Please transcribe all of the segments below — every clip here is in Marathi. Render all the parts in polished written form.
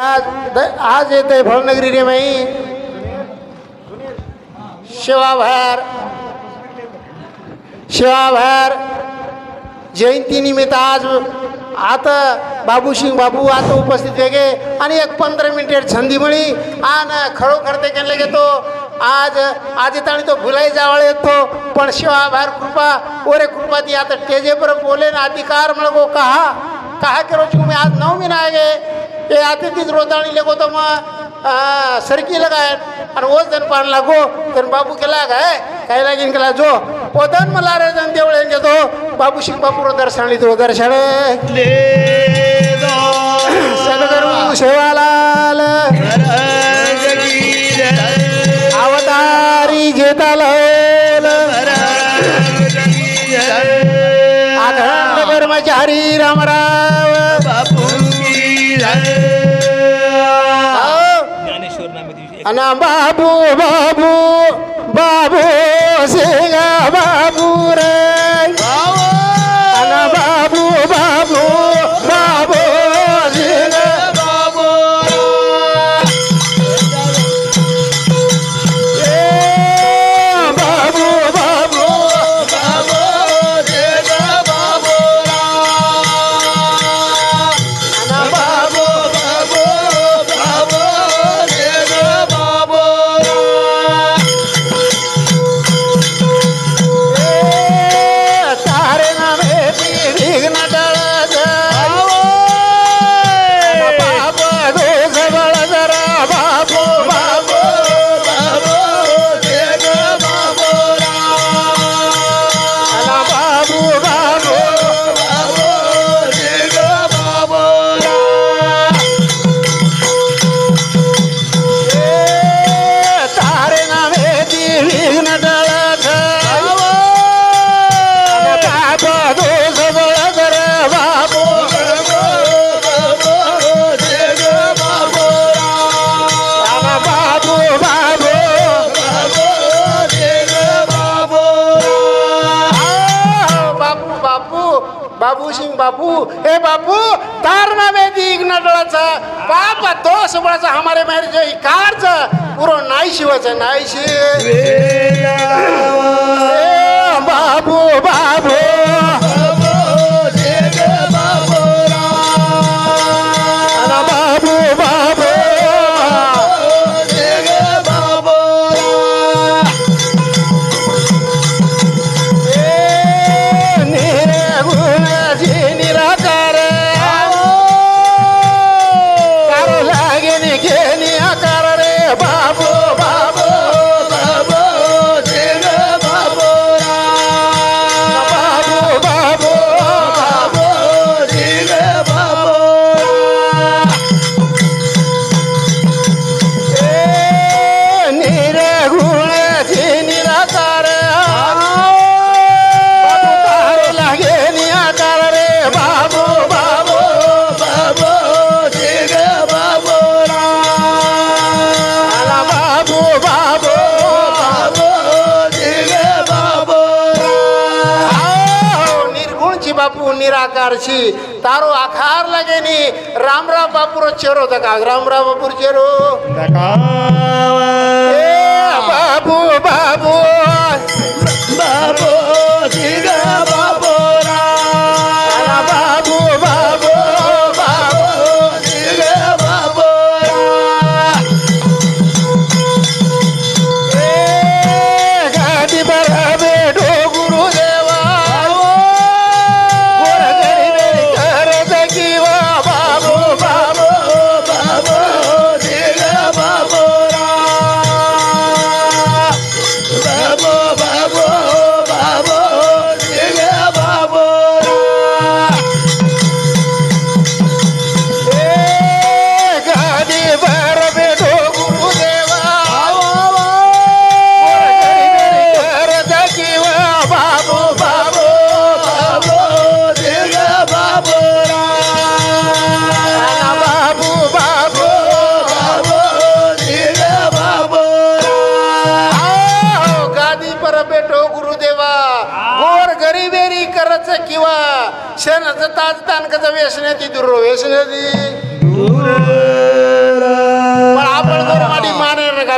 आज येते फळनगरी रे माई शिवाभार जयंती निमित्त आज आता बाबूसिंग बाबू आता उपस्थित वेगे आणि एक 15 मिनिट संधी मिळी आणि खरोखर ते केले घेतो आज येता आणि तो भुलाई जावळ येतो पण शिवाभार कृपा ओरे कृपा ती आता टेजे पर बोले ना अधिकार मळगो कहा करो तुम्ही आज 9 महीना गे ये आते तीच रोजाणी लेगो तो मग सरकी लगाय आणि ओस जन पान लागो तर बाबू केला काय काय लागीन केला जो पोतन मला रे जन देवळे घेतो बाबू शिंग बापू रो दर्शन तो दर्शन सदगुरु सेवालाल अवतारी घेताल आखंड कर्मचारी रामराव बापू अना बाबू बाबू बाबू सिंग बाबू रे अना बाबू बाबू बाबू सिंग बाबू बाबू बाबू बाबू सिंग बाबू अना बाबू बाबू बाबू बाबू सिंग बापू हे बापू तार नामे दीग नडळाचा बाप दोष बळाचा हमारे मेरे जो कारच पुरो नाही शिवाचा नाही शिव बाबू बाबू निराकारशी तारो आखार लगेनी रामराव बापूर चेरो दका रामराव बापूर चेरो बाबू बाबू बाबू जिगा बाबू बाबू बाबू बाबू जिगा बाबू गादी पर बेटो गुरुदेवा क्षण ताज तानकाचा व्यसने ती दूर व्यसने ती दूर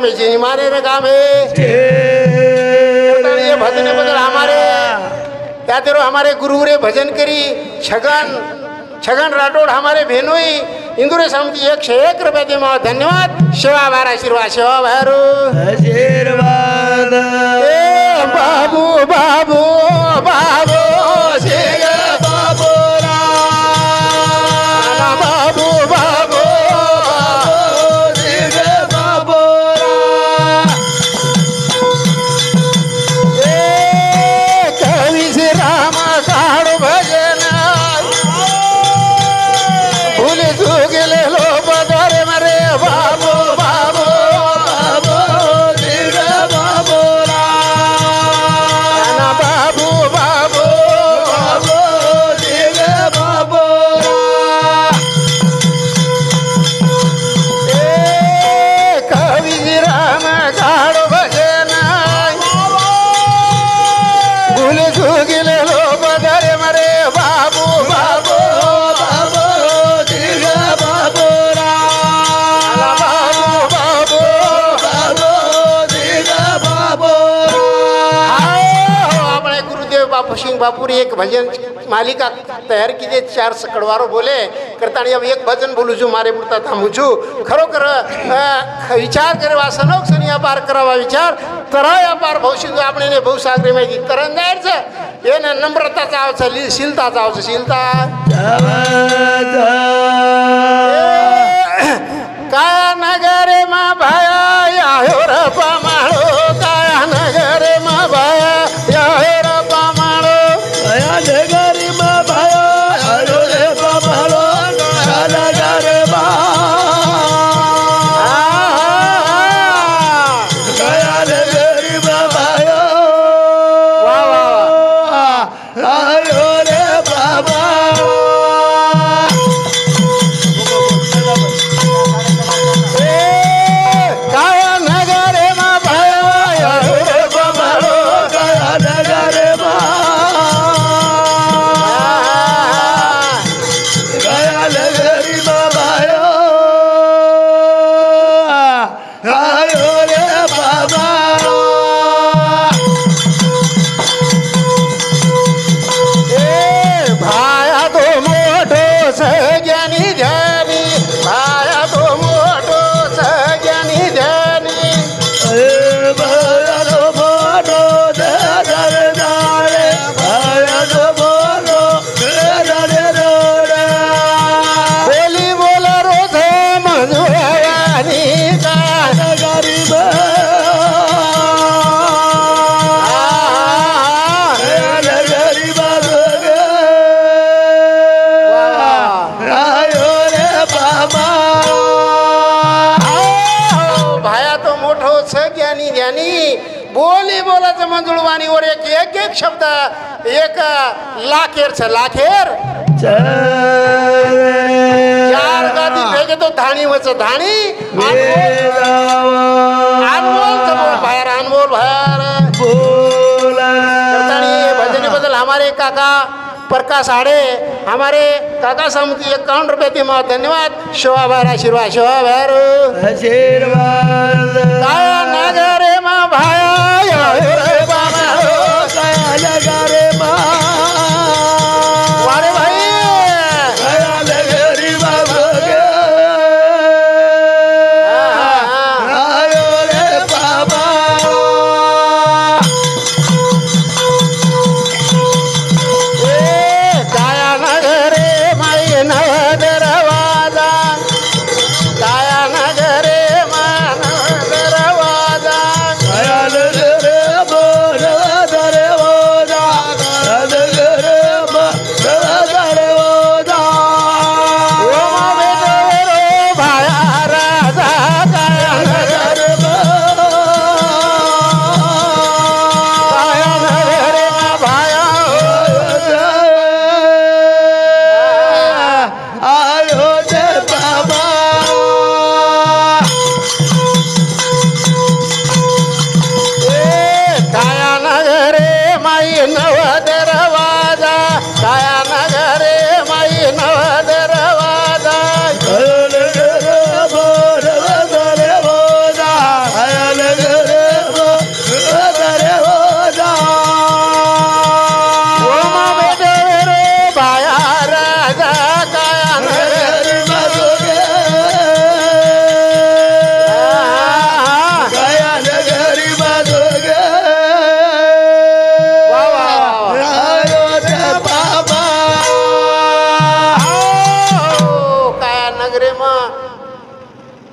में जिनी माने रे गामे ये भजन बदल हमारे क्या तेरो हमारे गुरु रे भजन करी छगन राठौड़ हमारे बहनोई इंदुरे समिति 101 रुपये दे माँ धन्यवाद सेवा भार आशीर्वाद सेवा भारू आशीर्वाद बाबू बाबू बाबू बाबू बाबू कवि श्री राम काळू भजन भूले चुकले लो बदरे मरे बाबू बाबू बाबू बाबू बाबू बाबू कवि राम काळू भजन भूले चुकले लो बदरे मरे बाबू बाबू बाबू बाबू આપણે ગુરુદેવ બાપુ સિંહ બાપુરી એક ભજન માલિકા તૈયાર કીધી 4 સકડવારો બોલે કરતા હવે એક ભજન બોલું છું મારે પૂરતા થામું છું ખરોખર વિચાર કરવા સનોક સનિયા પાર કરાવવા વિચાર તરાયા પાર ભવસિંધુ આપણે એને બહુ સાગરીમાં તરંદાર છે એને નમ્રતા ચાવ છે શીલતા ચાવ છે શીલતા કાયા નગરે માં ભાયા આયો રે પામાળો કાયા નગરે માં ભાયા આયો રે પામાળો કયા નગરી માં ભાયો આયો રે પામાળો કયા નગરે માં કયા નગરી માં ભાયો વાહ વાહ આયો રે પામાળો કાયા નગરે માં ભાયા આયો રે પામાળો કયા નગરે માં કયા નગરી માં ભાયો આયો રે પામાળો ભાયા તો મોટો સજ્ઞાની ધ્યાની ભાયા તો મોટો સજ્ઞાની ધ્યાની ભયનો મોટો ધરે દાડે ભયનો મોટો ધરે દોડે બોલી બોલો રોધે મજુરાની ગરીબ ગરીબ આયો રે બાબા ભાયા તો મોટો સજ્ઞાની ધ્યાની બોલી બોલા છે મંજુળવાની ઓર એક એક શબ્દ એક લાખેર છે લાખેર ચાર ગાદી ભેગે તો ધાણી વચ્ચે ધાણી अनमोल बोल भायर अनमोल भायर करतानी भजन बदल हमारे काका प्रकाश आड़े हमारे काका समिति 51 रुपये दी माँ धन्यवाद शोभा भार आशीर्वाद शोभा भार आशीर्वाद काया नगरे माँ भाया रे बाबा कया नगरे माँ वारे भाई कया नगरी बाबा आयो रे बाबा काया नगरे माई नव दरवाजा काया नगरे मा नव दरवाजा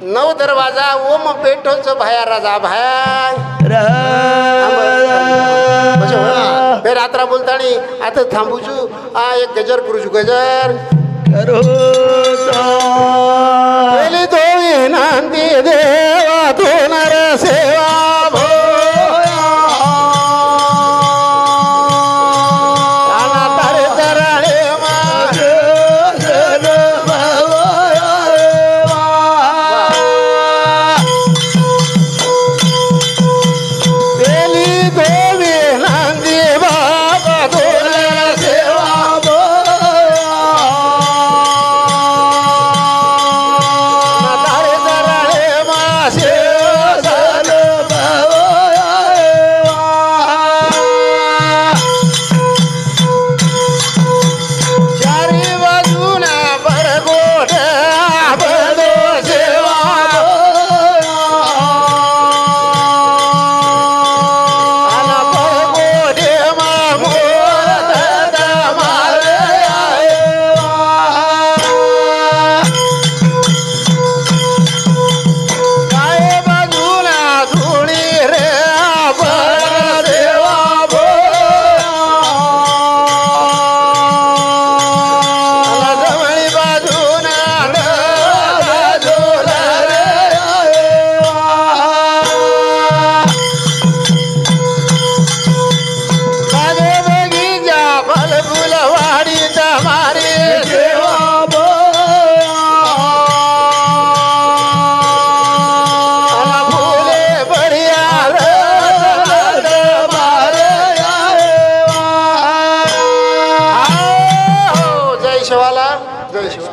9 दरवाजा ओम पेठोच भाया राजा भाया बे रात्रा बोलतानी आता थांबू छू एक गजर करू छू गजर करो पहिले तो नांदी देवा तो नर सेवा जय शिवा।